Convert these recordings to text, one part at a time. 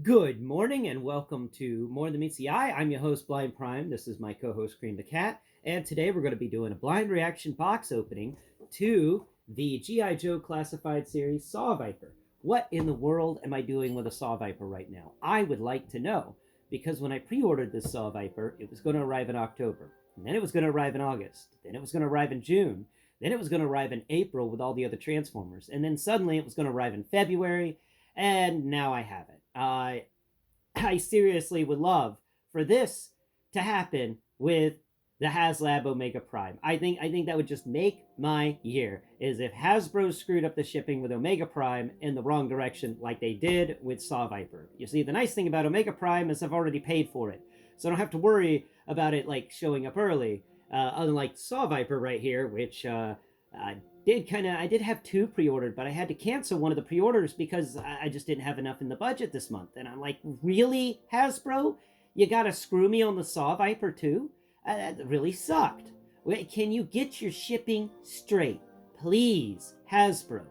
Good morning and welcome to More Than Meets the Eye. I'm your host, Blind Prime. This is my co-host, Cream the Cat. And today we're going to be doing a blind reaction box opening to the G.I. Joe Classified Series Saw Viper. What in the world am I doing with a Saw Viper right now? I would like to know, because when I pre-ordered this Saw Viper, it was going to arrive in October. And then it was going to arrive in August. Then it was going to arrive in June. Then it was going to arrive in April with all the other Transformers. And then suddenly it was going to arrive in February. And now I have it. I seriously would love for this to happen with the Haslab Omega Prime. I think that would just make my year. Is if Hasbro screwed up the shipping with Omega Prime in the wrong direction, like they did with Saw Viper. You see, the nice thing about Omega Prime is I've already paid for it, so I don't have to worry about it like showing up early. Unlike Saw Viper right here, which I did have two pre-ordered, but I had to cancel one of the pre-orders because I just didn't have enough in the budget this month. And I'm like, really, Hasbro? You gotta screw me on the Saw Viper too? That really sucked. Wait, can you get your shipping straight? Please, Hasbro.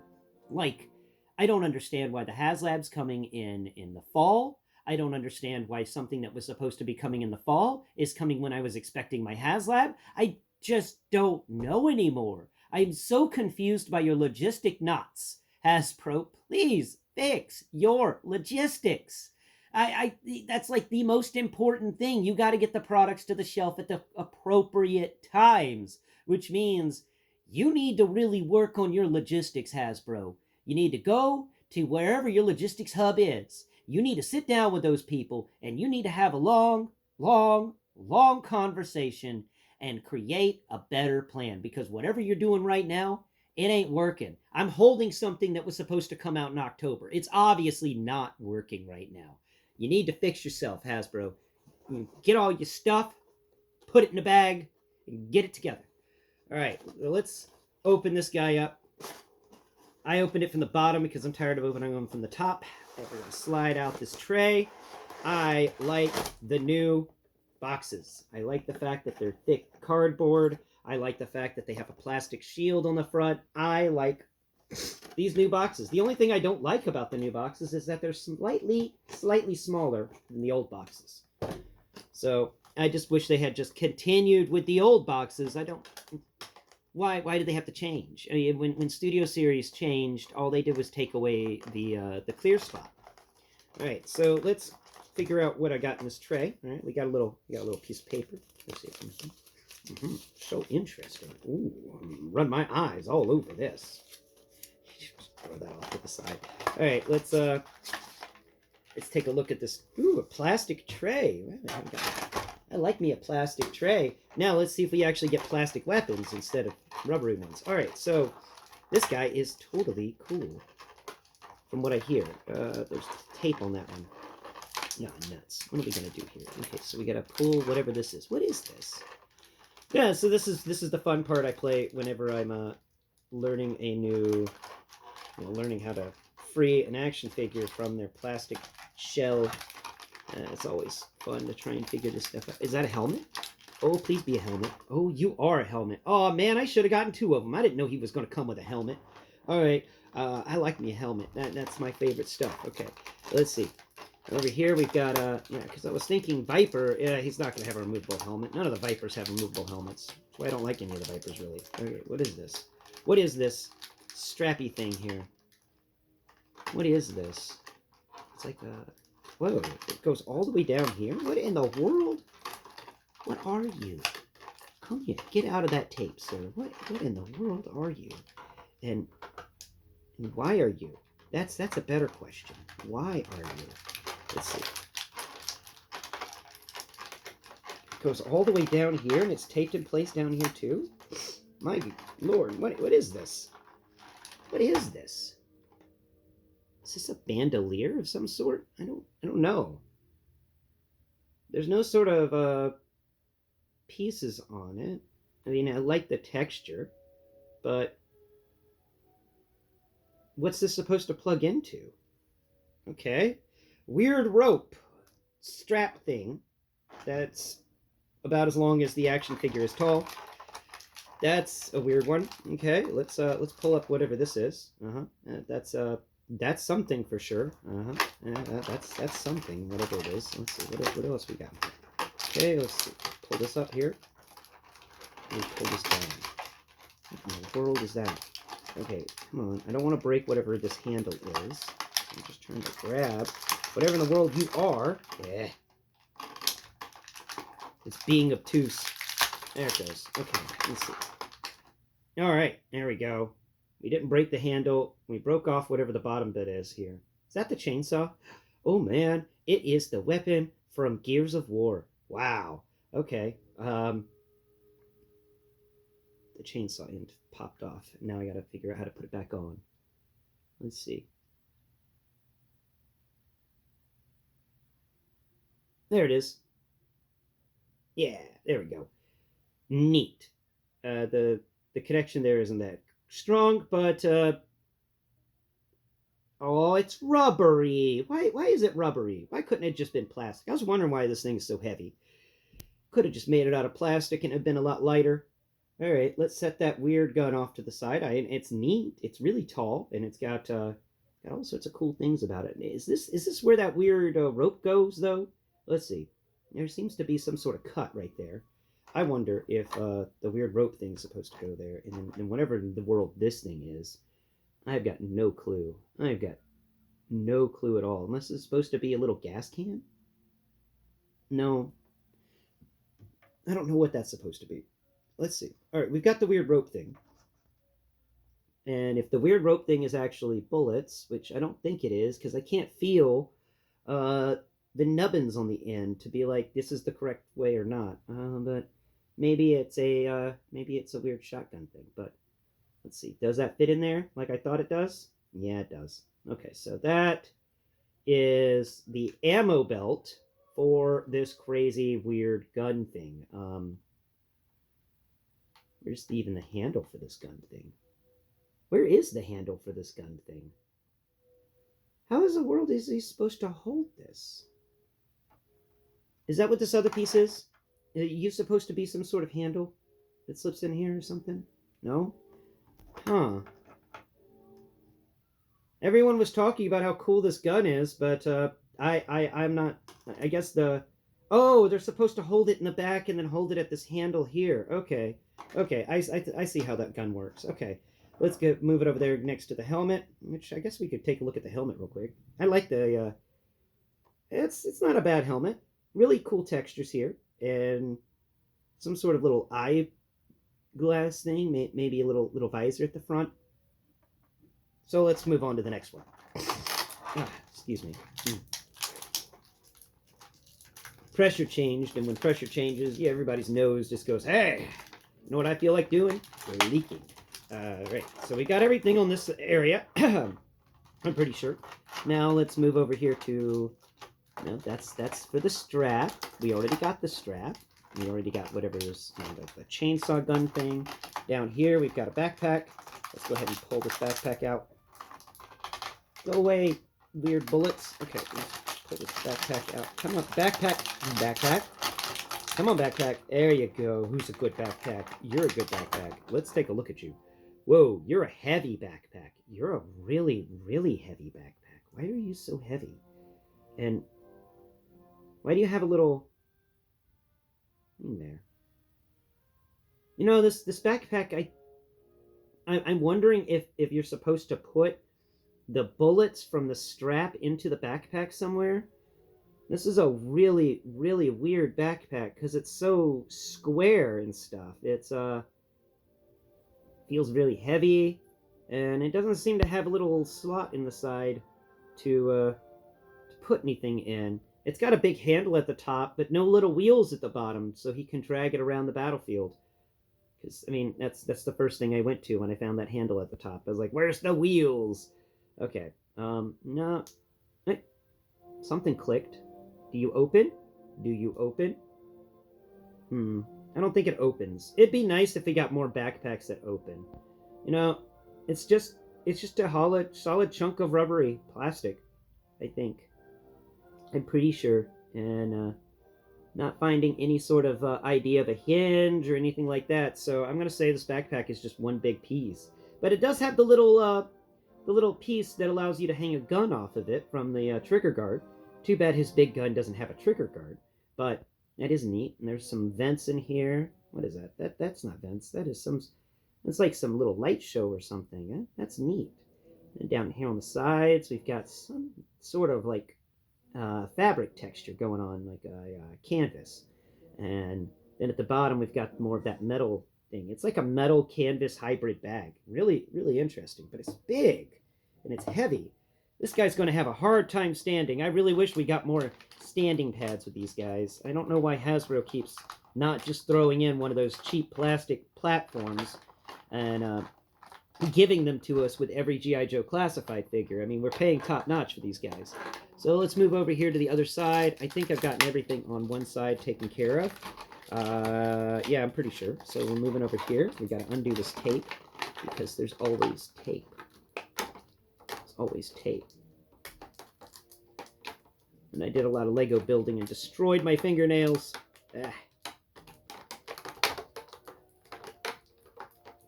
Like, I don't understand why the Haslab's coming in the fall. I don't understand why something that was supposed to be coming in the fall is coming when I was expecting my Haslab. I just don't know anymore. I'm so confused by your logistic knots. Hasbro, please fix your logistics. That's like the most important thing. You got to get the products to the shelf at the appropriate times, which means you need to really work on your logistics, Hasbro. You need to go to wherever your logistics hub is. You need to sit down with those people and you need to have a long conversation and create a better plan, because whatever you're doing right now, it ain't working. I'm holding something that was supposed to come out in October. It's obviously not working right now. You need to fix yourself, Hasbro. Get all your stuff, put it in a bag, and get it together. All right, let's open this guy up. I opened it from the bottom because I'm tired of opening them from the top. We're going to slide out this tray. I like the new boxes. I like the fact that they're thick cardboard. I like the fact that they have a plastic shield on the front. I like these new boxes. The only thing I don't like about the new boxes is that they're slightly smaller than the old boxes. So I just wish they had just continued with the old boxes. I don't... Why did they have to change? I mean, when Studio Series changed, all they did was take away the clear spot. All right, so let's figure out what I got in this tray. All right, we got a little piece of paper. Let's see. So interesting. Ooh, run my eyes all over this. Just throw that off to the side. All right, let's take a look at this. Ooh, a plastic tray. I like me a plastic tray. Now let's see if we actually get plastic weapons instead of rubbery ones. All right, so this guy is totally cool, from what I hear. There's tape on that one. No, nuts. What are we gonna do here? Okay, so we gotta pull whatever this is. What is this? Yeah, so this is the fun part I play whenever I'm learning a new, learning how to free an action figure from their plastic shell. It's always fun to try and figure this stuff out. Is that a helmet? Oh, please be a helmet. Oh, you are a helmet. Oh man, I should have gotten two of them. I didn't know he was gonna come with a helmet. All right, I like me a helmet. That's my favorite stuff. Okay, let's see. Over here we've got, yeah, because I was thinking Viper, yeah, he's not going to have a removable helmet. None of the Vipers have removable helmets. That's why I don't like any of the Vipers, really. Okay, what is this? What is this strappy thing here? What is this? It's like a... Whoa, it goes all the way down here? What in the world? What are you? Come here, get out of that tape, sir. What in the world are you? And why are you? That's a better question. Why are you? Let's see. It goes all the way down here, and it's taped in place down here too. My lord, what is this? What is this? Is this a bandolier of some sort? I don't know. There's no sort of pieces on it. I mean, I like the texture, but what's this supposed to plug into? Okay. Weird rope strap thing that's about as long as the action figure is tall. That's a weird one. Okay, let's pull up whatever this is. That's That's something for sure. That's something, whatever it is. Let's see, what else we got? Okay, let's see. Pull this up here. Let's pull this down. What in the world is that? Okay, come on. I don't want to break whatever this handle is. I'm just trying to grab whatever in the world you are. Yeah. It's being obtuse. There it goes. Okay, let's see. All right, there we go. We didn't break the handle. We broke off whatever the bottom bit is here. Is that the chainsaw? Oh, man. It is the weapon from Gears of War. Wow. Okay. The chainsaw end popped off. Now I got to figure out how to put it back on. Let's see. There it is. Yeah, there we go. Neat. The connection there isn't that strong, but oh, it's rubbery. Why is it rubbery? Why couldn't it just been plastic? I was wondering why this thing is so heavy. Could have just made it out of plastic and it have been a lot lighter. All right, let's set that weird gun off to the side. It's neat. It's really tall, and it's got all sorts of cool things about it. Is this where that weird rope goes, though? Let's see. There seems to be some sort of cut right there. I wonder if the weird rope thing's supposed to go there, and whatever the world this thing is, I've got no clue. I've got no clue at all. Unless it's supposed to be a little gas can? No. I don't know what that's supposed to be. Let's see. All right, we've got the weird rope thing. And if the weird rope thing is actually bullets, which I don't think it is, because I can't feel the nubbins on the end to be like, this is the correct way or not. But maybe it's a weird shotgun thing. But let's see. Does that fit in there like I thought it does? Yeah, it does. Okay, so that is the ammo belt for this crazy weird gun thing. Where's even the handle for this gun thing? Where is the handle for this gun thing? How in the world is he supposed to hold this? Is that what this other piece is? Are you supposed to be some sort of handle that slips in here or something? No? Huh. Everyone was talking about how cool this gun is, but I'm not. I guess oh, they're supposed to hold it in the back and then hold it at this handle here. Okay. Okay, I see how that gun works. Okay, let's move it over there next to the helmet, which I guess we could take a look at the helmet real quick. I like the, it's not a bad helmet. Really cool textures here, and some sort of little eye glass thing, maybe a little visor at the front. So let's move on to the next one. Excuse me. Pressure changed, and when pressure changes, yeah, everybody's nose just goes, hey! You know what I feel like doing? Leaking. Right, so we got everything on this area. I'm pretty sure. Now let's move over here to... No, that's for the strap. We already got the strap. We already got whatever is, the chainsaw gun thing. Down here, we've got a backpack. Let's go ahead and pull this backpack out. Go away, weird bullets. Okay, let's pull this backpack out. Come on, backpack. Backpack. Come on, backpack. There you go. Who's a good backpack? You're a good backpack. Let's take a look at you. Whoa, you're a heavy backpack. You're a really, really heavy backpack. Why are you so heavy? And why do you have a little thing there? You know, this backpack, I'm wondering if you're supposed to put the bullets from the strap into the backpack somewhere. This is a really, really weird backpack because it's so square and stuff. It's feels really heavy, and it doesn't seem to have a little slot in the side to put anything in. It's got a big handle at the top, but no little wheels at the bottom, so he can drag it around the battlefield. Because, I mean, that's the first thing I went to when I found that handle at the top. I was like, where's the wheels? Okay, no. Something clicked. Do you open? Do you open? I don't think it opens. It'd be nice if we got more backpacks that open. You know, it's just a solid chunk of rubbery plastic, I think. I'm pretty sure. And not finding any sort of idea of a hinge or anything like that. So I'm going to say this backpack is just one big piece. But it does have the little the little piece that allows you to hang a gun off of it from the trigger guard. Too bad his big gun doesn't have a trigger guard, but that is neat. And there's some vents in here. What is that? That's not vents. That is some. It's like some little light show or something. That's neat. And down here on the sides, we've got some sort of like fabric texture going on, like a canvas. And then at the bottom, we've got more of that metal thing. It's like a metal canvas hybrid bag. Really, really interesting, but it's big and it's heavy. This guy's going to have a hard time standing. I really wish we got more standing pads with these guys. I don't know why Hasbro keeps not just throwing in one of those cheap plastic platforms and giving them to us with every G.I. Joe classified figure. I mean, we're paying top notch for these guys. So let's move over here to the other side. I think I've gotten everything on one side taken care of. Yeah, I'm pretty sure. So we're moving over here. We got to undo this tape because there's always tape. There's always tape. And I did a lot of Lego building and destroyed my fingernails. Ah.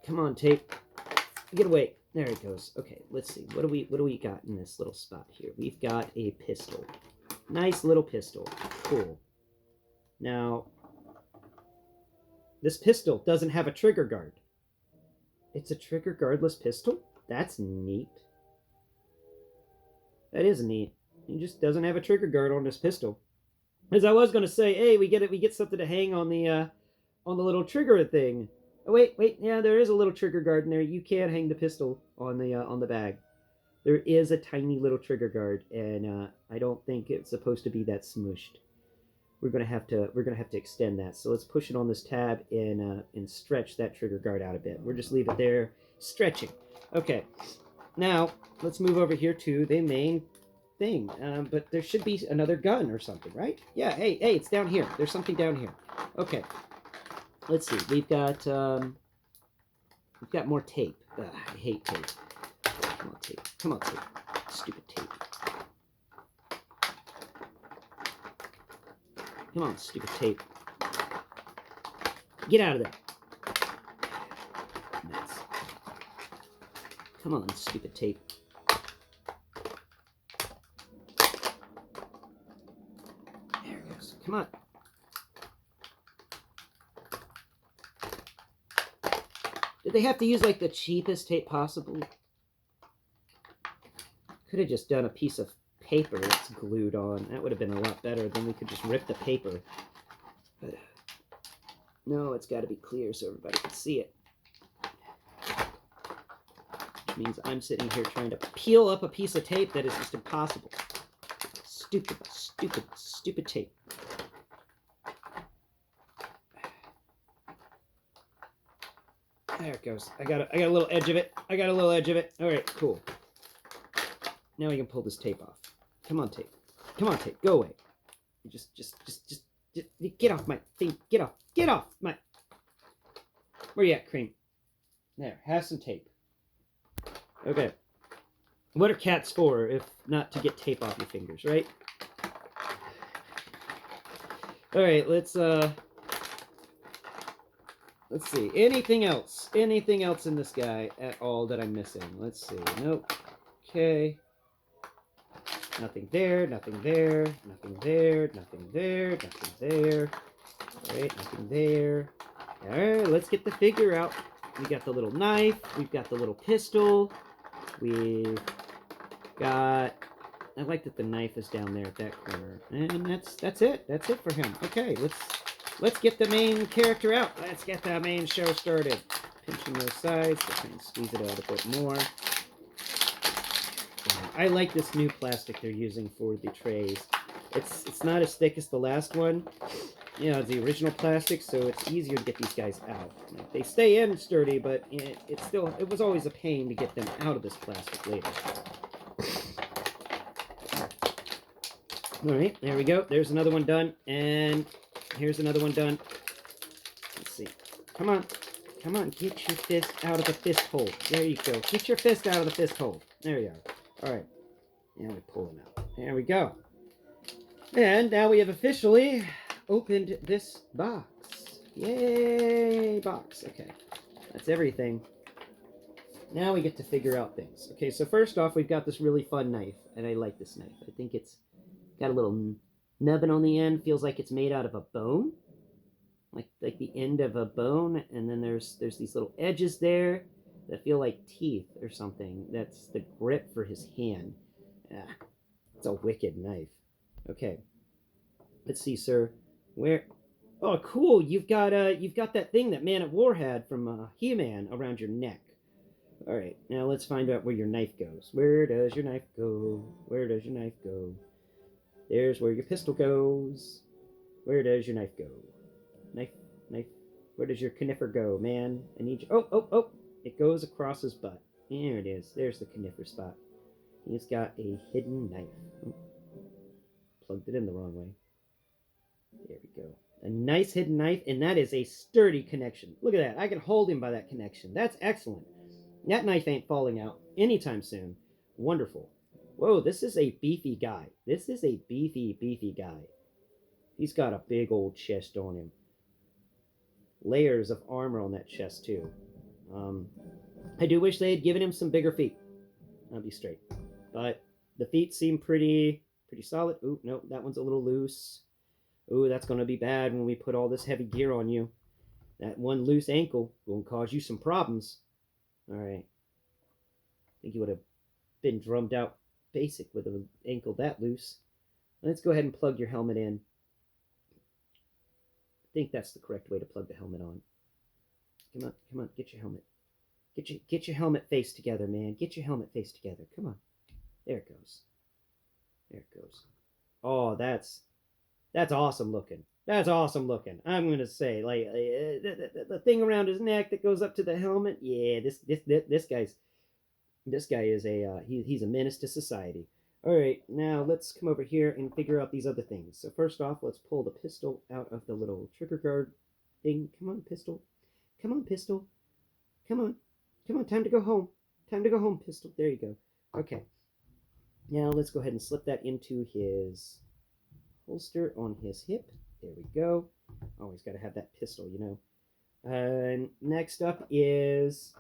Come on, tape. Get away. There it goes. Okay, let's see. What do we got in this little spot here? We've got a pistol. Nice little pistol. Cool. Now, this pistol doesn't have a trigger guard. It's a trigger guardless pistol? That's neat. That is neat. He just doesn't have a trigger guard on this pistol. As I was going to say, hey, we get something to hang on the little trigger thing. Oh, wait, yeah, there is a little trigger guard in there. You can hang the pistol on the bag. There is a tiny little trigger guard, and I don't think it's supposed to be that smooshed. We're gonna have to extend that. So let's push it on this tab and stretch that trigger guard out a bit. We'll just leave it there, stretching. Okay, now let's move over here to the main thing. But there should be another gun or something, right? Yeah. Hey, it's down here. There's something down here. Okay. Let's see. We've got more tape. Ugh, I hate tape. Come on, tape. Come on, tape. Stupid tape. Come on, stupid tape. Get out of there. Nuts. Come on, stupid tape. There it goes. Come on. Did they have to use, like, the cheapest tape possible? Could have just done a piece of paper that's glued on. That would have been a lot better. Then we could just rip the paper. But no, it's got to be clear so everybody can see it. Which means I'm sitting here trying to peel up a piece of tape that is just impossible. Stupid, stupid, stupid tape. There it goes. I got a little edge of it. I got a little edge of it. All right, cool. Now we can pull this tape off. Come on, tape. Come on, tape. Go away. Just get off my thing. Get off my. Where you at, Kream? There. Have some tape. Okay. What are cats for if not to get tape off your fingers, right? All right. Let's see. Anything else? Anything else in this guy at all that I'm missing? Let's see. Nope. Okay. Nothing there, nothing there, nothing there, nothing there, nothing there. All right, nothing there. All right, let's get the figure out. We got the little knife. We've got the little pistol. We've got... I like that the knife is down there at that corner. And that's it. That's it for him. Okay, let's get the main character out. Let's get the main show started. Pinching those sides to try and squeeze it out a bit more. I like this new plastic they're using for the trays. It's not as thick as the last one. You know, the original plastic, so it's easier to get these guys out. Like, they stay in sturdy, but it was always a pain to get them out of this plastic later. All right, there we go. There's another one done, and here's another one done. Let's see. Come on. Come on, get your fist out of the fist hole. There you go. Get your fist out of the fist hole. There you are. All right. Now we pull them out. There we go. And now we have officially opened this box. Yay, box. Okay. That's everything. Now we get to figure out things. Okay, so first off, we've got this really fun knife, and I like this knife. I think it's got a little nubbin on the end. Feels like it's made out of a bone, like the end of a bone, and then there's these little edges there that feel like teeth or something. That's the grip for his hand. Ah, it's a wicked knife. Okay, let's see, sir. Where? Oh, cool! You've got that thing that Man at War had from He-Man around your neck. All right, now let's find out where your knife goes. Where does your knife go? Where does your knife go? There's where your pistol goes. Where does your knife go? Knife, knife. Where does your conifer go, man? I need you. Oh, oh, oh! It goes across his butt. There it is. There's the conifer spot. He's got a hidden knife. Oh, plugged it in the wrong way. There we go. A nice hidden knife, and that is a sturdy connection. Look at that. I can hold him by that connection. That's excellent. That knife ain't falling out anytime soon. Wonderful. Whoa, this is a beefy guy. This is a beefy guy. He's got a big old chest on him. Layers of armor on that chest, too. I do wish they had given him some bigger feet. I'll be straight. But the feet seem pretty solid. Ooh, no, that one's a little loose. Ooh, that's going to be bad when we put all this heavy gear on you. That one loose ankle will cause you some problems. All right. I think you would have been drummed out basic with an ankle that loose. Let's go ahead and plug your helmet in. I think that's the correct way to plug the helmet on. Come on, get your helmet. Get your helmet face together, man. Get your helmet face together. Come on. There it goes. There it goes. Oh, that's awesome looking. That's awesome looking. I'm gonna say, like the thing around his neck that goes up to the helmet. Yeah, this guy is he's a menace to society. All right, now let's come over here and figure out these other things. So first off, let's pull the pistol out of the little trigger guard thing. Come on, pistol. Come on, pistol. Come on. Come on, time to go home. Time to go home, pistol. There you go. Okay. Now let's go ahead and slip that into his holster on his hip. There we go. Always got to have that pistol, you know. And next up is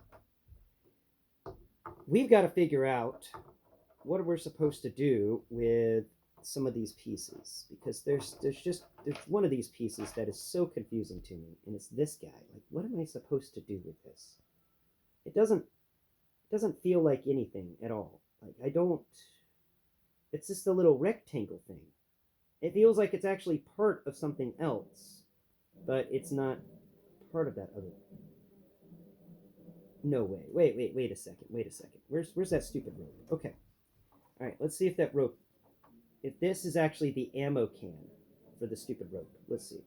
we've got to figure out what we're supposed to do with some of these pieces, because there's one of these pieces that is so confusing to me, and it's this guy. Like, what am I supposed to do with this? It doesn't feel like anything at all. Like, I don't. It's just a little rectangle thing. It feels like it's actually part of something else, but it's not part of that other. No way. Wait a second. Wait a second. Where's that stupid rope? Okay. All right. Let's see if that rope. If this is actually the ammo can for the stupid rope. Let's see.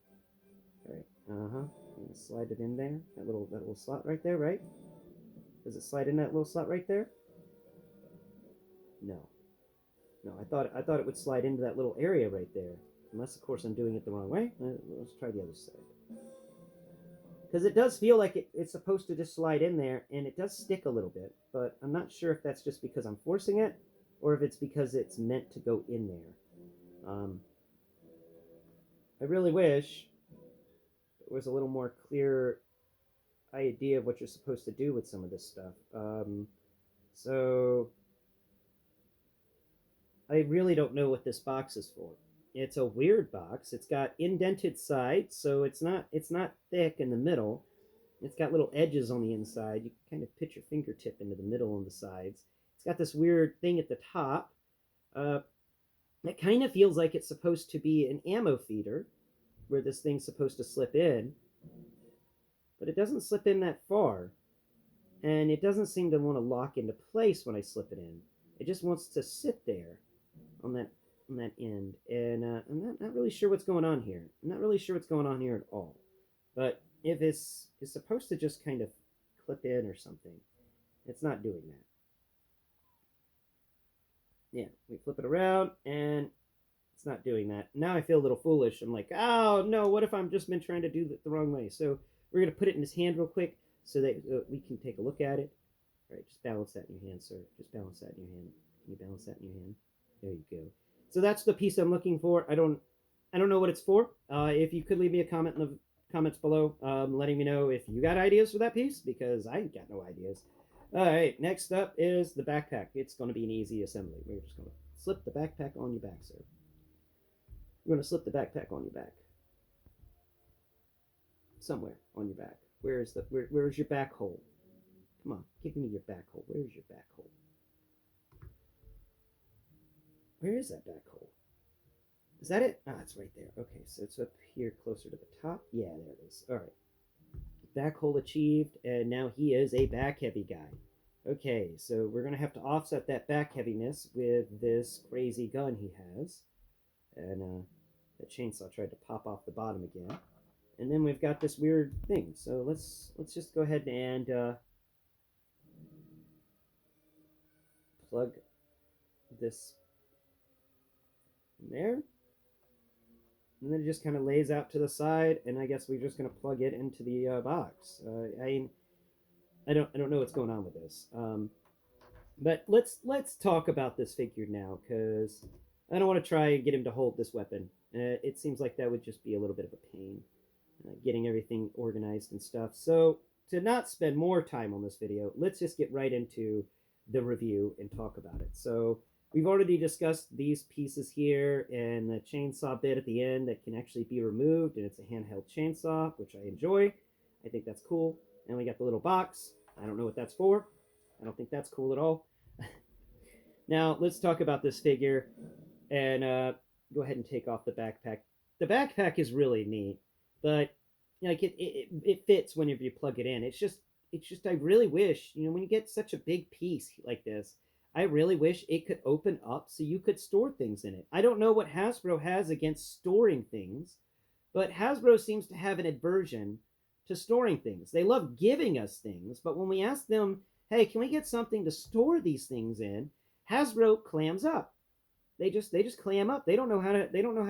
All right. I'm gonna slide it in there. That little slot right there, right? Does it slide in that little slot right there? No. No, I thought it would slide into that little area right there. Unless, of course, I'm doing it the wrong way. Let's try the other side. Because it does feel like it's supposed to just slide in there, and it does stick a little bit. But I'm not sure if that's just because I'm forcing it, or if it's because it's meant to go in there. I really wish there was a little more clear idea of what you're supposed to do with some of this stuff. So I really don't know what this box is for. It's a weird box. It's got indented sides, so it's not thick in the middle. It's got little edges on the inside. You can kind of put your fingertip into the middle on the sides. It's got this weird thing at the top. It kind of feels like it's supposed to be an ammo feeder, where this thing's supposed to slip in, but it doesn't slip in that far, and it doesn't seem to want to lock into place when I slip it in. It just wants to sit there on that end, and I'm not really sure what's going on here. I'm not really sure what's going on here at all. But if it's supposed to just kind of clip in or something, it's not doing that. Yeah, we flip it around, and it's not doing that. Now I feel a little foolish. I'm like, oh no, what if I'm just been trying to do it the wrong way? So we're going to put it in his hand real quick so that we can take a look at it. All right, just balance that in your hand, sir. Just balance that in your hand. Can you balance that in your hand? There you go. So that's the piece I'm looking for. I don't know what it's for. If you could leave me a comment in the comments below, letting me know if you got ideas for that piece, because I ain't got no ideas. All right, next up is the backpack. It's going to be an easy assembly. We're just going to slip the backpack on your back, sir. We're going to slip the backpack on your back. Somewhere on your back. Where's your back hole? Come on, give me your back hole. Where's your back hole? Where is that back hole? Is that it? Ah, it's right there. Okay, so it's up here closer to the top. Yeah, there it is. All right. Back hole achieved, and now he is a back heavy guy. Okay, so we're going to have to offset that back heaviness with this crazy gun he has. And the chainsaw tried to pop off the bottom again. And then we've got this weird thing. So let's just go ahead and plug this in there. And then it just kind of lays out to the side, and I guess we're just going to plug it into the box. I don't know what's going on with this. But let's talk about this figure now, because I don't want to try and get him to hold this weapon. It seems like that would just be a little bit of a pain, getting everything organized and stuff. So to not spend more time on this video, let's just get right into the review and talk about it. So we've already discussed these pieces here and the chainsaw bit at the end that can actually be removed, and it's a handheld chainsaw, which I enjoy. I think that's cool. And we got the little box. I don't know what that's for. I don't think that's cool at all. Now, let's talk about this figure and go ahead and take off the backpack. The backpack is really neat, but like it fits whenever you plug it in. It's just I really wish, when you get such a big piece like this, I really wish it could open up so you could store things in it. I don't know what Hasbro has against storing things, but Hasbro seems to have an aversion to storing things. They love giving us things, but when we ask them, hey, can we get something to store these things in, Hasbro clams up. They just clam up. They don't know how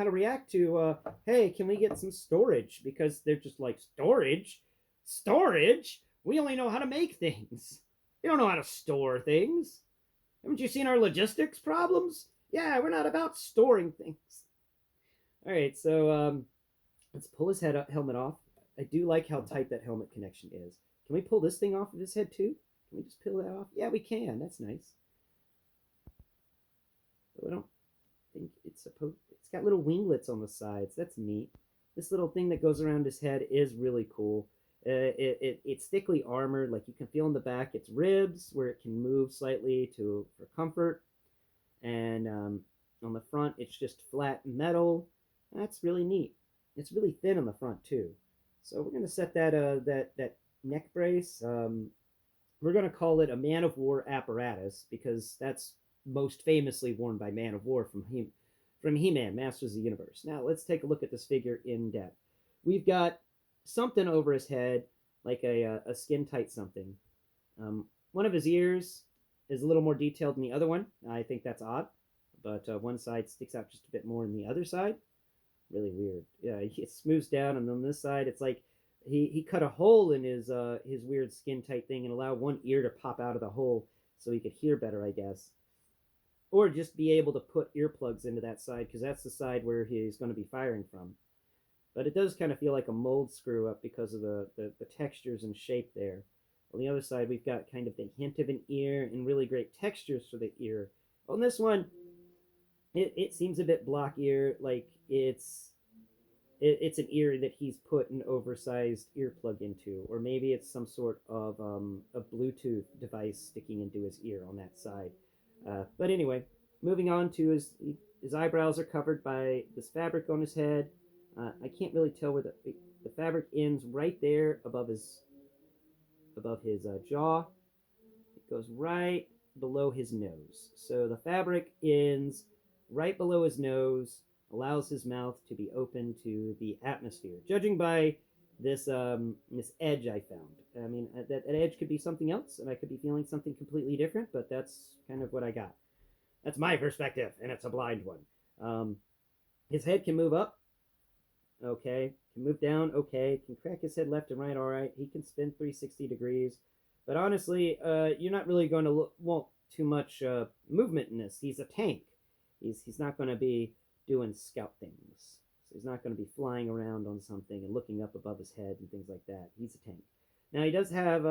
to react to hey, can we get some storage? Because they're just like, storage. We only know how to make things. We don't know how to store things. Haven't you seen our logistics problems? Yeah, we're not about storing things. All right, so let's pull his helmet off. I do like how tight that helmet connection is. Can we pull this thing off of his head too? Can we just peel that off? Yeah, we can. That's nice. So I don't think it's supposed... It's got little winglets on the sides. That's neat. This little thing that goes around his head is really cool. It's thickly armored. Like, you can feel in the back its ribs where it can move slightly for comfort. And on the front, it's just flat metal. That's really neat. It's really thin on the front too. So we're going to set that neck brace. We're going to call it a Man of War apparatus, because that's most famously worn by Man of War from He-Man, Masters of the Universe. Now let's take a look at this figure in depth. We've got something over his head, like a skin-tight something. One of his ears is a little more detailed than the other one. I think that's odd, but one side sticks out just a bit more than the other side. Really weird. Yeah, it smooths down, and on this side, it's like he cut a hole in his weird skin-tight thing and allowed one ear to pop out of the hole so he could hear better, I guess. Or just be able to put earplugs into that side, because that's the side where he's going to be firing from. But it does kind of feel like a mold screw up because of the textures and shape there. On the other side, we've got kind of the hint of an ear and really great textures for the ear. On this one, it seems a bit block ear, like it's an ear that he's put an oversized earplug into, or maybe it's some sort of a Bluetooth device sticking into his ear on that side. But anyway, moving on to his eyebrows are covered by this fabric on his head. I can't really tell where the fabric ends right there above his jaw. It goes right below his nose. So the fabric ends right below his nose, allows his mouth to be open to the atmosphere. Judging by this edge I found. I mean, that edge could be something else, and I could be feeling something completely different, but that's kind of what I got. That's my perspective, and it's a blind one. His head can move up. Okay. Can move down. Okay. Can crack his head left and right. All right. He can spin 360 degrees. But honestly, you're not really going to want too much movement in this. He's a tank. He's not going to be doing scout things. So he's not going to be flying around on something and looking up above his head and things like that. He's a tank. Now he does have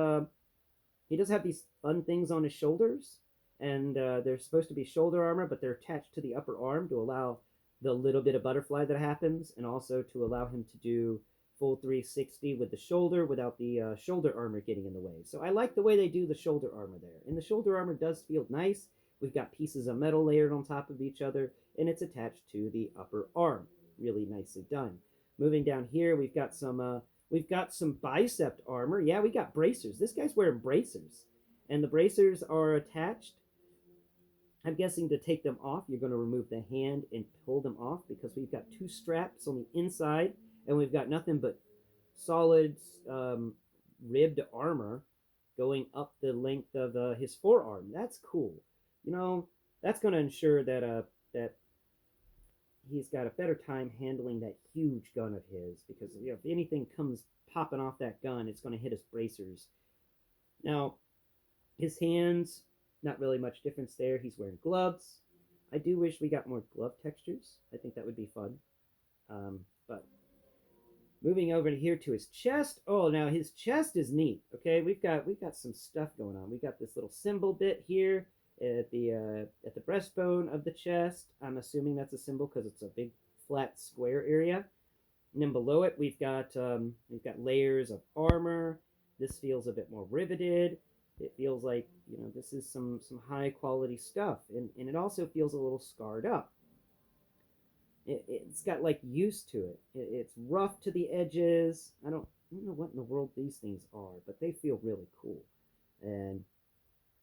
He does have these fun things on his shoulders, and they're supposed to be shoulder armor, but they're attached to the upper arm to allow the little bit of butterfly that happens, and also to allow him to do full 360 with the shoulder without the shoulder armor getting in the way. So I like the way they do the shoulder armor there. And the shoulder armor does feel nice. We've got pieces of metal layered on top of each other, and it's attached to the upper arm. Really nicely done. Moving down here, we've got some bicep armor. Yeah, we got bracers. This guy's wearing bracers. And the bracers are attached. I'm guessing to take them off, you're going to remove the hand and pull them off, because we've got two straps on the inside, and we've got nothing but solid ribbed armor going up the length of his forearm. That's cool. You know, that's going to ensure that he's got a better time handling that huge gun of his, because if anything comes popping off that gun, it's going to hit his bracers. Now, his hands, not really much difference there. He's wearing gloves. I do wish we got more glove textures. I think that would be fun. But moving over here to his chest. Oh, now his chest is neat. Okay, we've got some stuff going on. We got this little symbol bit here at the breastbone of the chest. I'm assuming that's a symbol because it's a big flat square area. And then below it, we've got layers of armor. This feels a bit more riveted. It feels like, this is some high quality stuff, and it also feels a little scarred up. It's got like use to it. It's rough to the edges. I don't know what in the world these things are, but they feel really cool and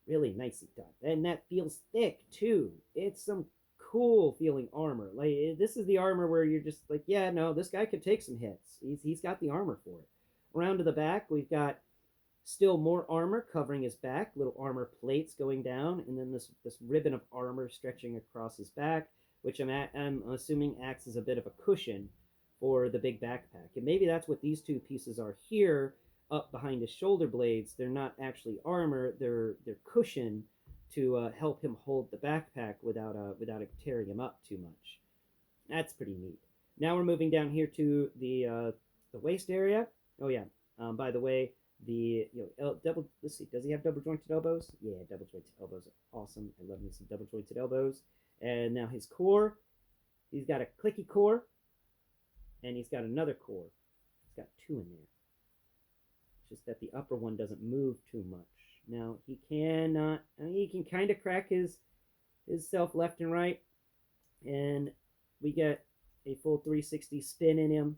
really nicely done. And that feels thick too. It's some cool feeling armor. Like, this is the armor where you're just like, yeah, no, this guy could take some hits. He's got the armor for it. Around to the back, we've got still more armor covering his back, little armor plates going down, and then this ribbon of armor stretching across his back, which I'm assuming acts as a bit of a cushion for the big backpack. And maybe that's what these two pieces are here, up behind his shoulder blades. They're not actually armor; they're cushion to help him hold the backpack without it tearing him up too much. That's pretty neat. Now we're moving down here to the waist area. Oh yeah. By the way, double. Let's see. Does he have double jointed elbows? Yeah, double jointed elbows are awesome. I love me some double jointed elbows. And now his core. He's got a clicky core, and he's got another core. He's got two in there. It's just that the upper one doesn't move too much. Now he cannot. He can kind of crack his self left and right, and we get a full 360 spin in him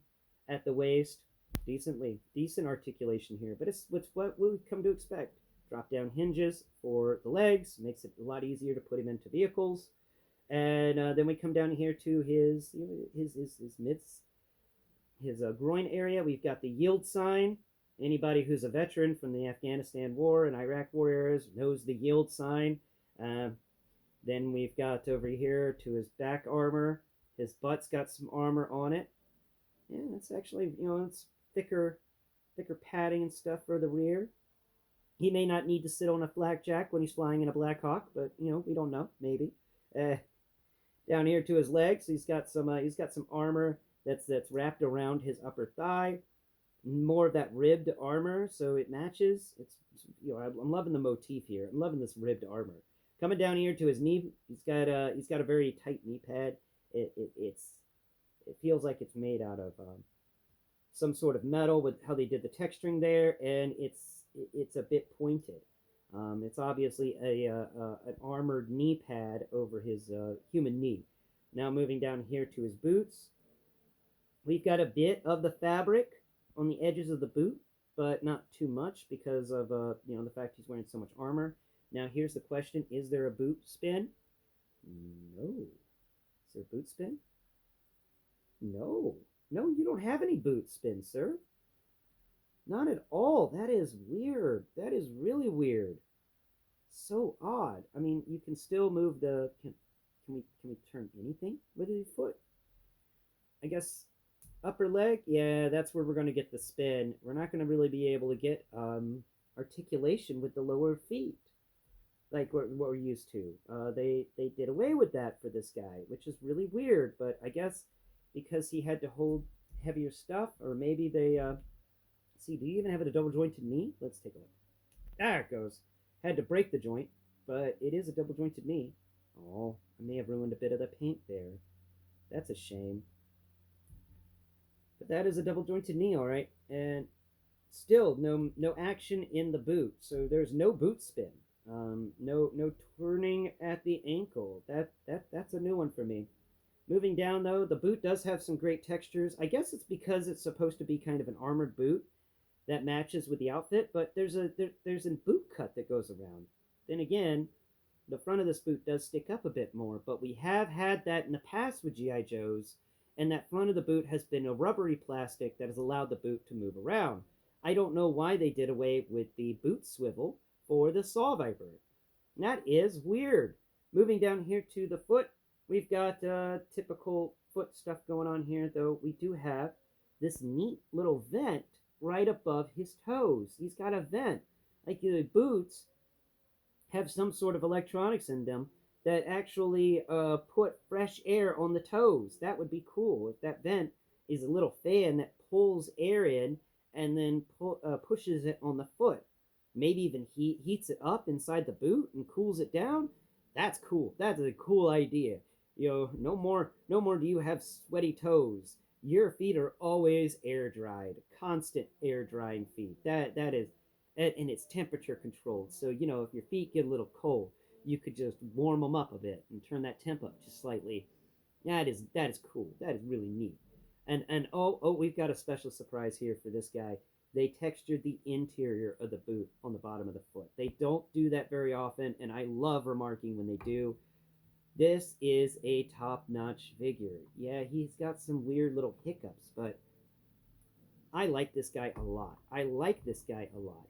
at the waist. Decent articulation here, but it's what we've come to expect. Drop down hinges for the legs, makes it a lot easier to put him into vehicles. And then we come down here to his mitts, his groin area. We've got the yield sign. Anybody who's a veteran from the Afghanistan War and Iraq War eras knows the yield sign. Then we've got over here to his back armor. His butt's got some armor on it. Yeah, that's actually, it's thicker padding and stuff for the rear. He may not need to sit on a flakjack when he's flying in a Black Hawk, but we don't know. Maybe. Down here to his legs, he's got some armor that's wrapped around his upper thigh. More of that ribbed armor, so it matches. I'm loving the motif here. I'm loving this ribbed armor. Coming down here to his knee, he's got a very tight knee pad. It feels like it's made out of some sort of metal with how they did the texturing there, and it's a bit pointed. It's obviously an armored knee pad over his human knee. Now moving down here to his boots, we've got a bit of the fabric on the edges of the boot, but not too much because of the fact he's wearing so much armor. Now here's the question: is there a boot spin? No. Is there a boot spin? No. No, you don't have any boot spin, sir. Not at all. That is weird. That is really weird. So odd. I mean, you can still move the... Can we turn anything with his foot? I guess upper leg. Yeah, that's where we're going to get the spin. We're not going to really be able to get articulation with the lower feet like what we're used to. They did away with that for this guy, which is really weird. But I guess because he had to hold heavier stuff, or maybe they... See, do you even have a double jointed knee? Let's take a look. There it goes. Had to break the joint, but it is a double jointed knee. Oh, I may have ruined a bit of the paint there. That's a shame. But that is a double jointed knee, all right. And still no action in the boot, so there's no boot spin. No turning at the ankle. That's a new one for me. Moving down though, the boot does have some great textures. I guess it's because it's supposed to be kind of an armored boot that matches with the outfit, but there's a boot cut that goes around. Then again, the front of this boot does stick up a bit more, but we have had that in the past with GI Joes, and that front of the boot has been a rubbery plastic that has allowed the boot to move around. I don't know why they did away with the boot swivel for the S.A.W Viper. That is weird. Moving down here to the foot, we've got typical foot stuff going on here, though we do have this neat little vent right above his toes. He's got a vent. Like the boots have some sort of electronics in them that actually put fresh air on the toes. That would be cool if that vent is a little fan that pulls air in and then pushes it on the foot. Maybe even heats it up inside the boot and cools it down. That's cool. That's a cool idea. No more do you have sweaty toes. Your feet are always air dried, constant air drying feet. That is, and it's temperature controlled. So if your feet get a little cold, you could just warm them up a bit and turn that temp up just slightly. That is cool. That is really neat. And oh, we've got a special surprise here for this guy. They textured the interior of the boot on the bottom of the foot. They don't do that very often, and I love remarking when they do. This is a top-notch figure. Yeah, he's got some weird little hiccups, but I like this guy a lot.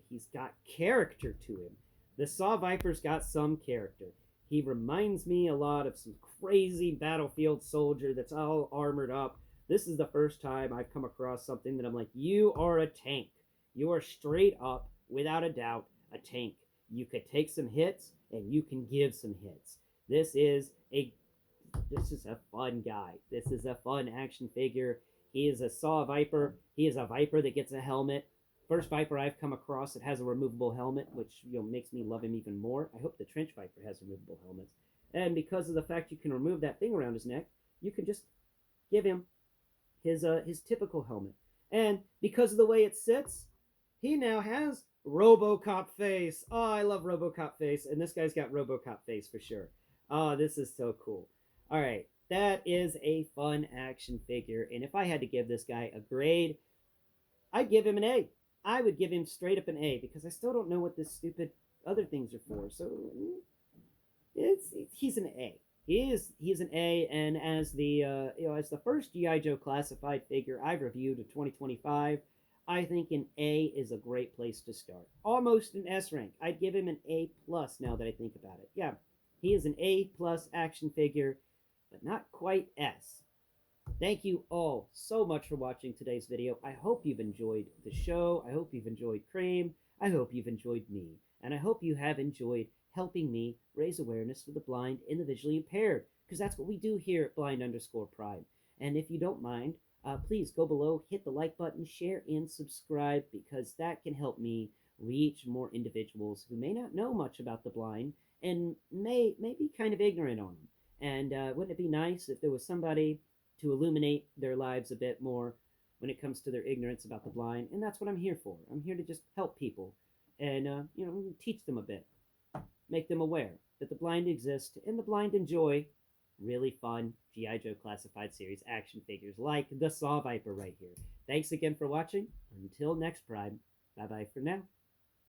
He's got character to him. The S.A.W Viper's got some character. He reminds me a lot of some crazy battlefield soldier that's all armored up. This is the first time I've come across something that I'm like, you are a tank. You are straight up, without a doubt, a tank. You could take some hits, and you can give some hits. This is a fun guy. This is a fun action figure. He is a S.A.W Viper. He is a Viper that gets a helmet. First Viper I've come across that has a removable helmet, which makes me love him even more. I hope the Trench Viper has removable helmets. And because of the fact you can remove that thing around his neck, you can just give him his typical helmet. And because of the way it sits, he now has Robocop face. Oh, I love Robocop face, and this guy's got Robocop face for sure. Oh, this is so cool. All right, that is a fun action figure, and if I had to give this guy a grade, I'd give him an A. I would give him straight up an A, because I still don't know what this stupid other things are for, so he's an A. He's an A, and as the first GI Joe classified figure I've reviewed of 2025, I think an A is a great place to start. Almost an S rank. I'd give him an A plus now that I think about it. Yeah, he is an A plus action figure, but not quite S. Thank you all so much for watching today's video. I hope you've enjoyed the show. I hope you've enjoyed Kream. I hope you've enjoyed me. And I hope you have enjoyed helping me raise awareness for the blind and the visually impaired, because that's what we do here at blind_prime. And if you don't mind, please go below, hit the like button, share, and subscribe, because that can help me reach more individuals who may not know much about the blind and may be kind of ignorant on them. And wouldn't it be nice if there was somebody to illuminate their lives a bit more when it comes to their ignorance about the blind? And that's what I'm here for. I'm here to just help people and teach them a bit, make them aware that the blind exist and the blind enjoy really fun GI Joe Classified Series action figures like the S.A.W Viper right here. Thanks again for watching. Until next Prime, bye-bye for now.